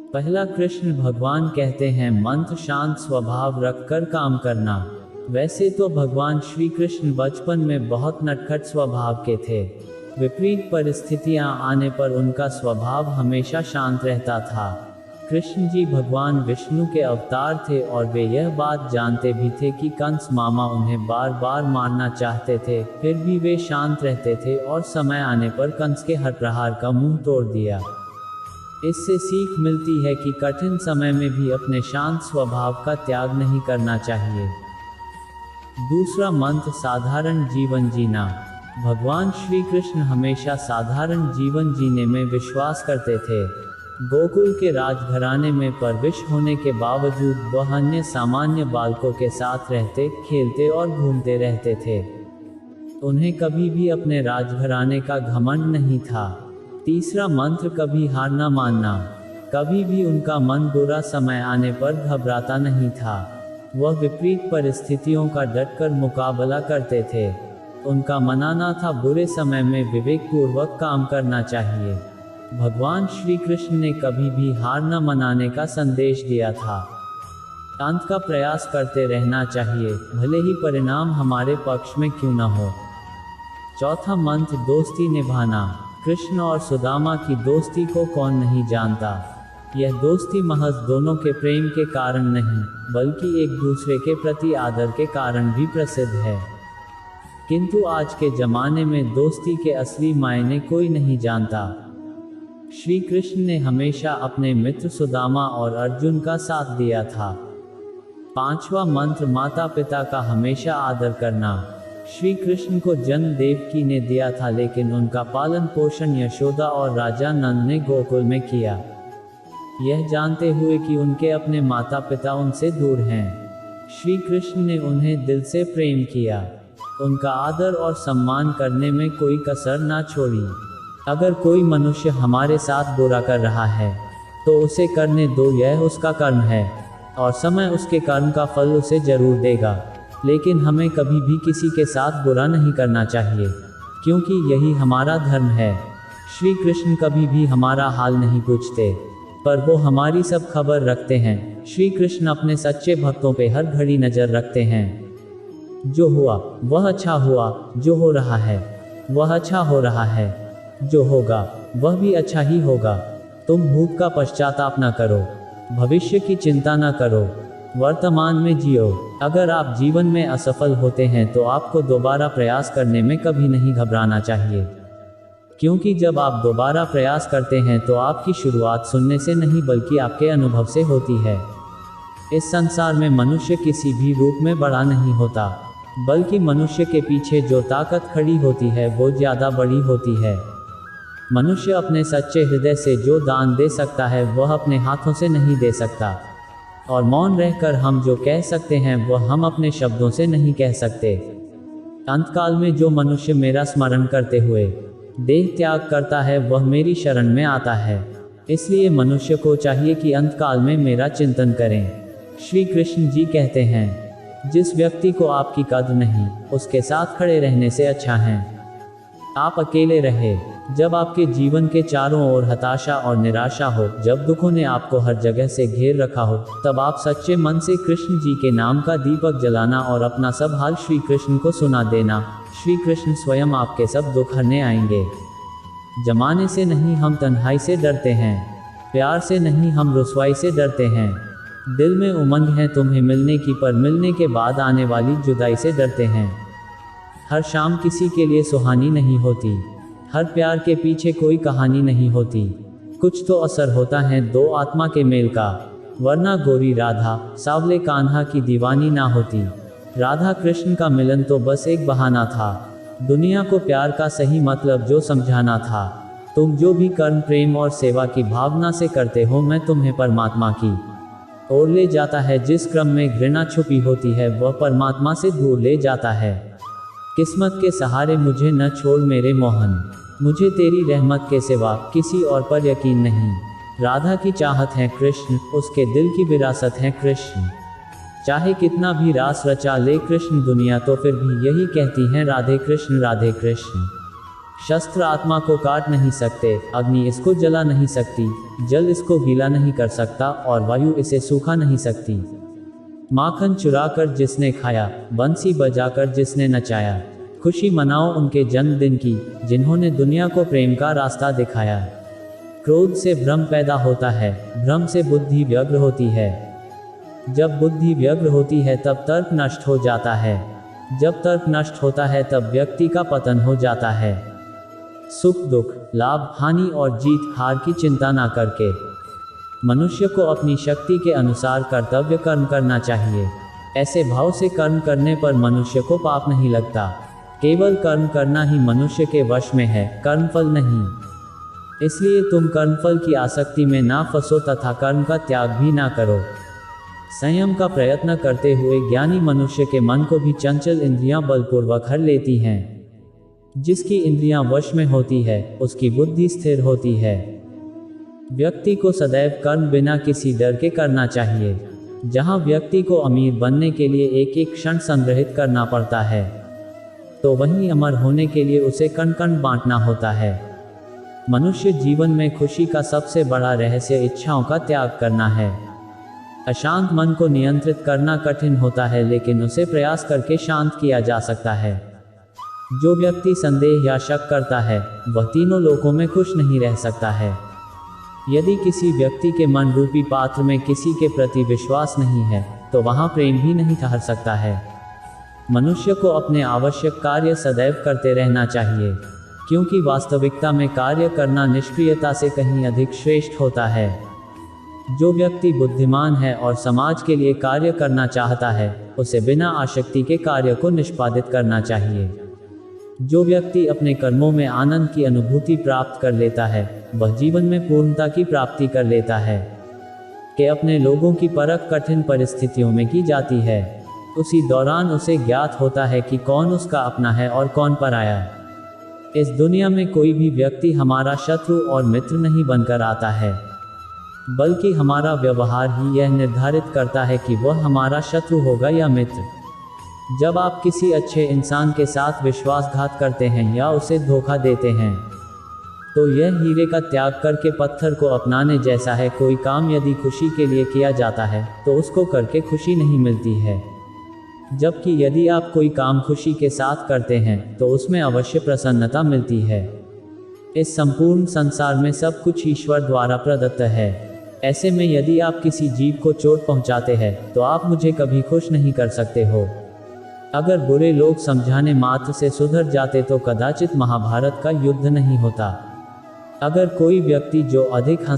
पहला, कृष्ण भगवान कहते हैं मंत्र शांत स्वभाव रखकर काम करना। वैसे तो भगवान श्री कृष्ण बचपन में बहुत नटखट स्वभाव के थे। विपरीत परिस्थितियां आने पर उनका स्वभाव हमेशा शांत रहता था। कृष्ण जी भगवान विष्णु के अवतार थे और वे यह बात जानते भी थे कि कंस मामा उन्हें बार बार मारना चाहते थे, फिर भी वे शांत रहते थे और समय आने पर कंस के हर प्रहार का मुंह तोड़ दिया। इससे सीख मिलती है कि कठिन समय में भी अपने शांत स्वभाव का त्याग नहीं करना चाहिए। दूसरा मंत्र, साधारण जीवन जीना। भगवान श्री कृष्ण हमेशा साधारण जीवन जीने में विश्वास करते थे। गोकुल के राजघराने में परविश होने के बावजूद वह अन्य सामान्य बालकों के साथ रहते, खेलते और घूमते रहते थे। उन्हें कभी भी अपने राजघराने का घमंड नहीं था। तीसरा मंत्र, कभी हार न मानना। कभी भी उनका मन बुरा समय आने पर घबराता नहीं था। वह विपरीत परिस्थितियों का डटकर मुकाबला करते थे। उनका मानना था बुरे समय में विवेकपूर्वक काम करना चाहिए। भगवान श्री कृष्ण ने कभी भी हार न मनाने का संदेश दिया था। अंत का प्रयास करते रहना चाहिए, भले ही परिणाम हमारे पक्ष में क्यों न हो। चौथा मंत्र, दोस्ती निभाना। कृष्ण और सुदामा की दोस्ती को कौन नहीं जानता। यह दोस्ती महज दोनों के प्रेम के कारण नहीं, बल्कि एक दूसरे के प्रति आदर के कारण भी प्रसिद्ध है। किंतु आज के जमाने में दोस्ती के असली मायने कोई नहीं जानता। श्री कृष्ण ने हमेशा अपने मित्र सुदामा और अर्जुन का साथ दिया था। पांचवा मंत्र, माता पिता का हमेशा आदर करना। श्री कृष्ण को जन्म देवकी ने दिया था, लेकिन उनका पालन पोषण यशोदा और राजा नंद ने गोकुल में किया। यह जानते हुए कि उनके अपने माता पिता उनसे दूर हैं, श्री कृष्ण ने उन्हें दिल से प्रेम किया। उनका आदर और सम्मान करने में कोई कसर ना छोड़ी। अगर कोई मनुष्य हमारे साथ बुरा कर रहा है तो उसे करने दो, यह उसका कर्म है और समय उसके कर्म का फल उसे जरूर देगा। लेकिन हमें कभी भी किसी के साथ बुरा नहीं करना चाहिए, क्योंकि यही हमारा धर्म है। श्री कृष्ण कभी भी हमारा हाल नहीं पूछते, पर वो हमारी सब खबर रखते हैं। श्री कृष्ण अपने सच्चे भक्तों पे हर घड़ी नजर रखते हैं। जो हुआ वह अच्छा हुआ, जो हो रहा है वह अच्छा हो रहा है, जो होगा वह भी अच्छा ही होगा। तुम भूत का पश्चाताप न करो, भविष्य की चिंता न करो, वर्तमान में जियो। अगर आप जीवन में असफल होते हैं तो आपको दोबारा प्रयास करने में कभी नहीं घबराना चाहिए, क्योंकि जब आप दोबारा प्रयास करते हैं तो आपकी शुरुआत सुनने से नहीं बल्कि आपके अनुभव से होती है। इस संसार में मनुष्य किसी भी रूप में बड़ा नहीं होता, बल्कि मनुष्य के पीछे जो ताकत खड़ी होती है वो ज़्यादा बड़ी होती है। मनुष्य अपने सच्चे हृदय से जो दान दे सकता है वह अपने हाथों से नहीं दे सकता, और मौन रहकर हम जो कह सकते हैं वह हम अपने शब्दों से नहीं कह सकते। अंतकाल में जो मनुष्य मेरा स्मरण करते हुए देह त्याग करता है वह मेरी शरण में आता है। इसलिए मनुष्य को चाहिए कि अंतकाल में मेरा चिंतन करें। श्री कृष्ण जी कहते हैं, जिस व्यक्ति को आपकी कद्र नहीं, उसके साथ खड़े रहने से अच्छा है आप अकेले रहे। जब आपके जीवन के चारों ओर हताशा और निराशा हो, जब दुखों ने आपको हर जगह से घेर रखा हो, तब आप सच्चे मन से कृष्ण जी के नाम का दीपक जलाना और अपना सब हाल श्री कृष्ण को सुना देना। श्री कृष्ण स्वयं आपके सब दुख हरने आएंगे। जमाने से नहीं, हम तन्हाई से डरते हैं। प्यार से नहीं, हम रुसवाई से डरते हैं। दिल में उमंग है तुम्हें मिलने की, पर मिलने के बाद आने वाली जुदाई से डरते हैं। हर शाम किसी के लिए सुहानी नहीं होती, हर प्यार के पीछे कोई कहानी नहीं होती। कुछ तो असर होता है दो आत्मा के मेल का, वरना गोरी राधा सावले कान्हा की दीवानी ना होती। राधा कृष्ण का मिलन तो बस एक बहाना था, दुनिया को प्यार का सही मतलब जो समझाना था। तुम जो भी कर्म प्रेम और सेवा की भावना से करते हो, मैं तुम्हें परमात्मा की ओर ले जाता है। जिस क्रम में घृणा छुपी होती है वह परमात्मा से दूर ले जाता है। किस्मत के सहारे मुझे न छोड़ मेरे मोहन, मुझे तेरी रहमत के सिवा किसी और पर यकीन नहीं। राधा की चाहत है कृष्ण, उसके दिल की विरासत है कृष्ण। चाहे कितना भी रास रचा ले कृष्ण दुनिया, तो फिर भी यही कहती है राधे कृष्ण राधे कृष्ण। शस्त्र आत्मा को काट नहीं सकते, अग्नि इसको जला नहीं सकती, जल इसको गीला नहीं कर सकता और वायु इसे सूखा नहीं सकती। माखन चुराकर जिसने खाया, बंसी बजाकर जिसने नचाया, खुशी मनाओ उनके जन्मदिन की, जिन्होंने दुनिया को प्रेम का रास्ता दिखाया। क्रोध से भ्रम पैदा होता है, भ्रम से बुद्धि व्यग्र होती है। जब बुद्धि व्यग्र होती है तब तर्क नष्ट हो जाता है, जब तर्क नष्ट होता है तब व्यक्ति का पतन हो जाता है। सुख दुख, लाभ हानि और जीत हार की चिंता ना करके मनुष्य को अपनी शक्ति के अनुसार कर्तव्य कर्म करना चाहिए। ऐसे भाव से कर्म करने पर मनुष्य को पाप नहीं लगता। केवल कर्म करना ही मनुष्य के वश में है, कर्मफल नहीं। इसलिए तुम कर्मफल की आसक्ति में ना फंसो तथा कर्म का त्याग भी ना करो। संयम का प्रयत्न करते हुए ज्ञानी मनुष्य के मन को भी चंचल इंद्रियां बलपूर्वक हर लेती हैं। जिसकी इंद्रियां वश में होती है, उसकी बुद्धि स्थिर होती है। व्यक्ति को सदैव कर्म बिना किसी डर के करना चाहिए। जहां व्यक्ति को अमीर बनने के लिए एक एक क्षण संग्रहित करना पड़ता है, तो वहीं अमर होने के लिए उसे कण कण बांटना होता है। मनुष्य जीवन में खुशी का सबसे बड़ा रहस्य इच्छाओं का त्याग करना है। अशांत मन को नियंत्रित करना कठिन होता है, लेकिन उसे प्रयास करके शांत किया जा सकता है। जो व्यक्ति संदेह या शक करता है, वह तीनों लोकों में खुश नहीं रह सकता है। यदि किसी व्यक्ति के मन रूपी पात्र में किसी के प्रति विश्वास नहीं है, तो वहां प्रेम भी नहीं ठहर सकता है। मनुष्य को अपने आवश्यक कार्य सदैव करते रहना चाहिए, क्योंकि वास्तविकता में कार्य करना निष्क्रियता से कहीं अधिक श्रेष्ठ होता है। जो व्यक्ति बुद्धिमान है और समाज के लिए कार्य करना चाहता है, उसे बिना आसक्ति के कार्य को निष्पादित करना चाहिए। जो व्यक्ति अपने कर्मों में आनंद की अनुभूति प्राप्त कर लेता है, वह जीवन में पूर्णता की प्राप्ति कर लेता है। कि अपने लोगों की परख कठिन परिस्थितियों में की जाती है। उसी दौरान उसे ज्ञात होता है कि कौन उसका अपना है और कौन पराया। इस दुनिया में कोई भी व्यक्ति हमारा शत्रु और मित्र नहीं बनकर आता है, बल्कि हमारा व्यवहार ही यह निर्धारित करता है कि वह हमारा शत्रु होगा या मित्र। जब आप किसी अच्छे इंसान के साथ विश्वासघात करते हैं या उसे धोखा देते हैं, तो यह हीरे का त्याग करके पत्थर को अपनाने जैसा है। कोई काम यदि खुशी के लिए किया जाता है, तो उसको करके खुशी नहीं मिलती है, जबकि यदि आप कोई काम खुशी के साथ करते हैं, तो उसमें अवश्य प्रसन्नता मिलती है। इस संपूर्ण संसार में सब कुछ ईश्वर द्वारा प्रदत्त है। ऐसे में यदि आप किसी जीव को चोट पहुंचाते हैं, तो आप मुझे कभी खुश नहीं कर सकते हो। अगर बुरे लोग समझाने मात्र से सुधर जाते तो कदाचित महाभारत का युद्ध नहीं होता। अगर कोई व्यक्ति जो अधिक